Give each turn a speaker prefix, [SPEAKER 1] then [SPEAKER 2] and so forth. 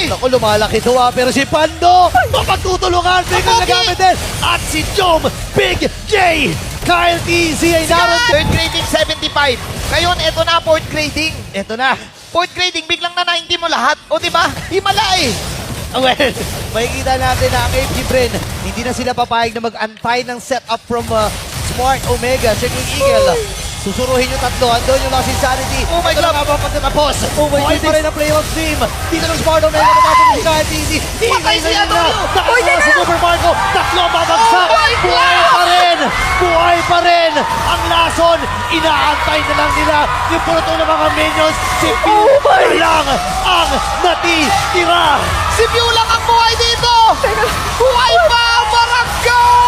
[SPEAKER 1] Ako, lumalaki to pero si Pando, mapagtutulungan, biglang nagamit din. At si Jom, Big J, Kyle TZ ay naroon din.
[SPEAKER 2] Third grading 75. Ngayon, eto na, fourth grading.
[SPEAKER 1] Ito na.
[SPEAKER 2] Fourth grading, biglang na 90 mo lahat. O diba? Himala eh.
[SPEAKER 1] Well, makikita natin na ang AFG Brin, hindi na sila papayag na mag-antay ng setup from Smart Omega, checking Eagle. Susuruhin yung tatlo, andun yung Lost Insanity.
[SPEAKER 2] Oh my
[SPEAKER 1] Ito
[SPEAKER 2] God!
[SPEAKER 1] na nga ba pagkatapos?
[SPEAKER 2] Oh my
[SPEAKER 1] Okay pa
[SPEAKER 2] goodness!
[SPEAKER 1] rin ang playoff team. Dito ng Smart Omega, napasok yung Kyle TZ.
[SPEAKER 2] Patay si Adoyo!
[SPEAKER 1] Nakasama si Super Marco. Tatlo ang babagsak.
[SPEAKER 2] Oh my God!
[SPEAKER 1] Buhay pa rin! Buhay pa rin! Ang lason, inaantay na lang nila yung puluto ng mga minions. Si Pew lang ang natitira.
[SPEAKER 2] Si Pew lang ang buhay dito! Buhay pa ang barangay!